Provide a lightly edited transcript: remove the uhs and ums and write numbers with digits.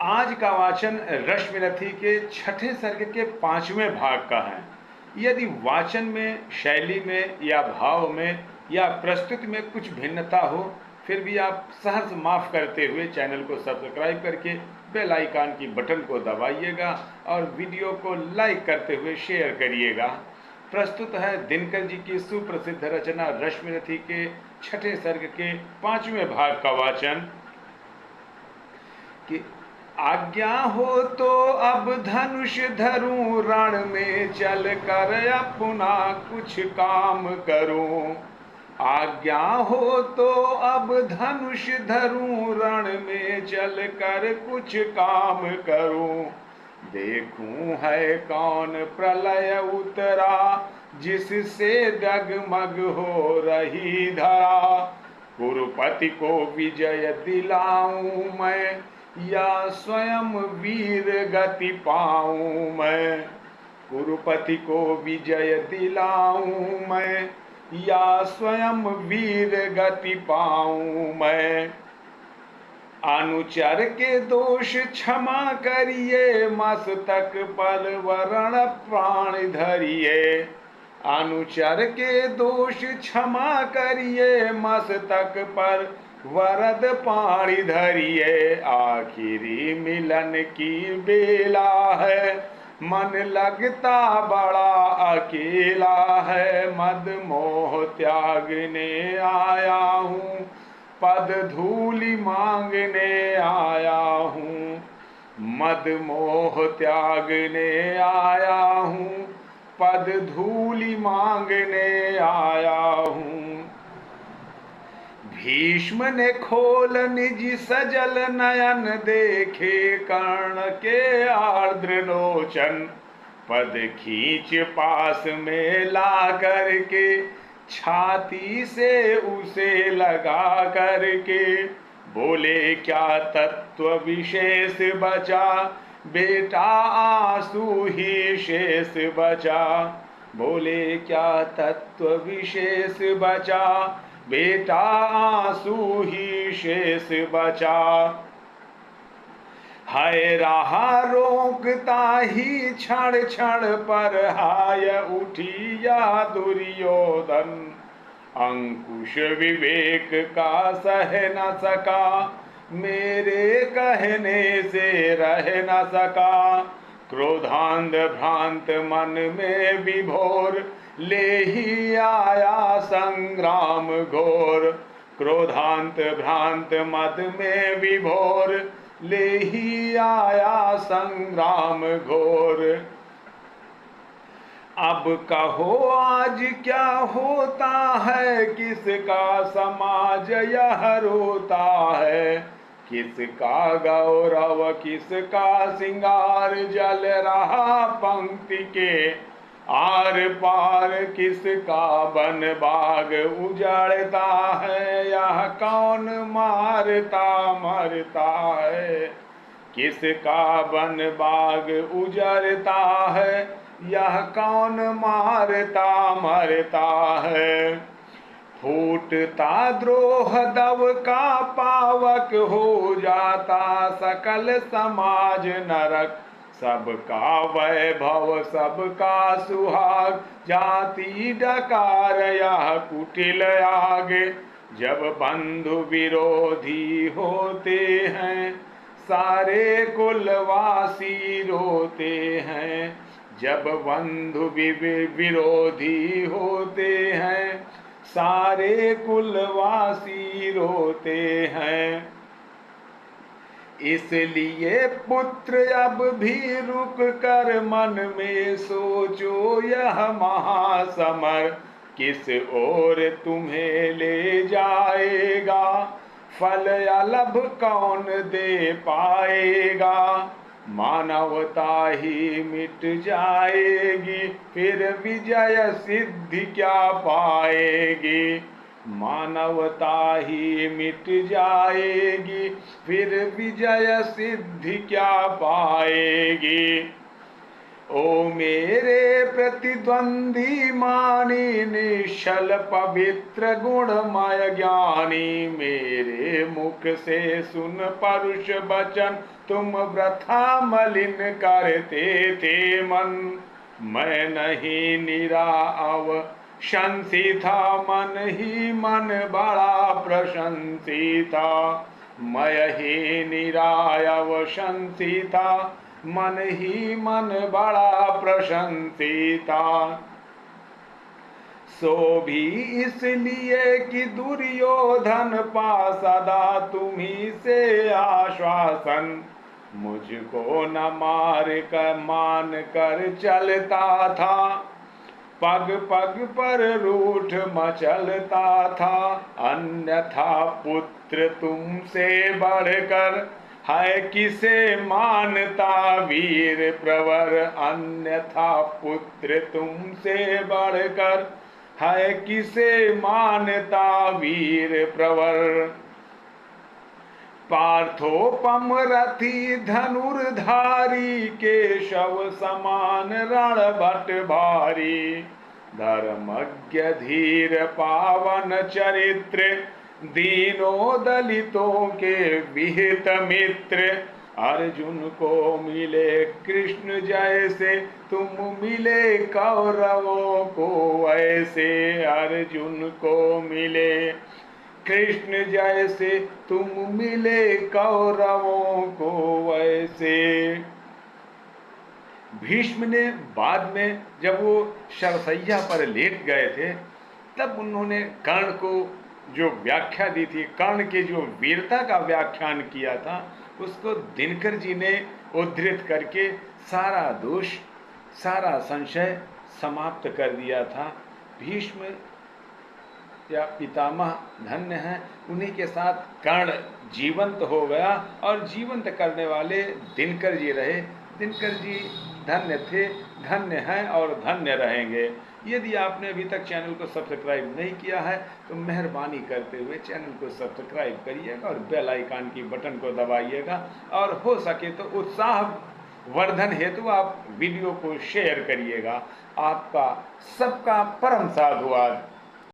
आज का वाचन रश्मिरथी के छठे सर्ग के 5वें भाग का है। यदि वाचन में, शैली में या भाव में या प्रस्तुति में कुछ भिन्नता हो, फिर भी आप सहर्ष माफ़ करते हुए चैनल को सब्सक्राइब करके बेल आइकन की बटन को दबाइएगा और वीडियो को लाइक करते हुए शेयर करिएगा। प्रस्तुत है दिनकर जी की सुप्रसिद्ध रचना रश्मिरथी के छठे सर्ग के 5वें भाग का वाचन। कि आज्ञा हो तो अब धनुष धरूं, रण में चल कर अपना कुछ काम करूं। आज्ञा हो तो अब धनुष धरूं, रण में चल कर कुछ काम करूं। देखूं है कौन प्रलय उतरा, जिससे डगमग हो रही धरा। कुरुपति को विजय दिलाऊं मैं, या स्वयं वीर गति पाऊं मैं। कुरुपति को विजय दिलाऊं मैं, या स्वयं वीर गति पाऊं मैं। अनुचर के दोष क्षमा करिए, मस्तक पर वरण प्राण धरिए। अनुचर के दोष क्षमा करिए, मस्तक पर वरद पाणी धरिए। आखिरी मिलन की बेला है, मन लगता बड़ा अकेला है। मद मोह त्यागने आया हूँ, पद धूलि मांगने आया हूँ। मद मोह त्यागने आया हूँ, पद धूलि मांगने आया हूँ। भीष्म ने खोल निज सजल नयन, देखे कर्ण के आर्द्र लोचन। पद खींच पास में ला करके, छाती से उसे लगा करके। बोले क्या तत्व विशेष बचा, बेटा आंसू ही शेष बचा। बोले क्या तत्व विशेष बचा, बेटा आंसू ही शेष बचा। है राह रोकता ही क्षण क्षण पर, हाय उठी या दुर्योधन। अंकुश विवेक का सह न सका, मेरे कहने से रह न सका। क्रोधांध भ्रांत मन में विभोर, ले ही आया संग्राम घोर। क्रोधांत भ्रांत मद में विभोर, ले ही आया संग्राम घोर। अब कहो आज क्या होता है, किसका समाज यह रोता है। किसका गौरव किसका सिंगार, जल रहा पंक्ति के आर पार। किसका वन बाग उजड़ता है, यह कौन मारता मरता है। किसका वन बाग उजड़ता है, यह कौन मारता मरता है। फूटता द्रोह दव का पावक, हो जाता सकल समाज नरक। सबका वैभव सबका सुहाग, जाति डकार यह कुटिल आग। जब बंधु विरोधी होते हैं, सारे कुलवासी रोते हैं। जब बंधु विरोधी होते हैं, सारे कुलवासी रोते हैं। इसलिए पुत्र अब भी रुक कर, मन में सोचो यह महासमर। किस ओर तुम्हें ले जाएगा, फल या लाभ कौन दे पाएगा। मानवता ही मिट जाएगी, फिर विजय सिद्धि क्या पाएगी। मानवता ही मिट जाएगी, फिर विजय सिद्धि क्या पाएगी। ओ मेरे प्रतिद्वंदी मानी निश्चल पवित्र गुणमय ज्ञानी, मेरे मुख से सुन परुष वचन तुम वृथा मलिन करते थे मन। मैं नहीं निराव शंसी था, मन ही मन बड़ा प्रशंसी था। मैं ही निरायव शंसी था, मन ही मन बड़ा प्रशंसी था। सो भी इसलिए कि दुर्योधन पा सदा तुम्ही से आश्वासन, मुझको न मार कर मान कर चलता था, पग पग पर रूठ मचलता था। अन्यथा पुत्र तुमसे बढ़कर है किसे मानता वीर प्रवर, अन्यथा पुत्र तुमसे बढ़कर है किसे मानता वीर प्रवर। पार्थोपम रथी धनुर्धारी, केशव समान रणभट भारी। धर्मज्ञ धीर पावन चरित्र, दीनों दलितों के विहित मित्र। अर्जुन को मिले कृष्ण जैसे, तुम मिले कौरवों को ऐसे। अर्जुन को मिले कृष्ण जैसे, तुम मिले कौरवों को ऐसे। भीष्म ने बाद में जब वो शरशैया पर लेट गए थे, तब उन्होंने कर्ण को जो व्याख्या दी थी, कर्ण के जो वीरता का व्याख्यान किया था, उसको दिनकर जी ने उद्धृत करके सारा दोष, सारा संशय समाप्त कर दिया था। भीष्म या पितामह धन्य हैं, उन्हीं के साथ कर्ण जीवंत हो गया और जीवंत करने वाले दिनकर जी रहे। दिनकर जी धन्य थे, धन्य हैं और धन्य रहेंगे। यदि आपने अभी तक चैनल को सब्सक्राइब नहीं किया है तो मेहरबानी करते हुए चैनल को सब्सक्राइब करिएगा और बेल आइकन की बटन को दबाइएगा, और हो सके तो उत्साह वर्धन हेतु आप वीडियो को शेयर करिएगा। आपका सबका परम साधुवाद।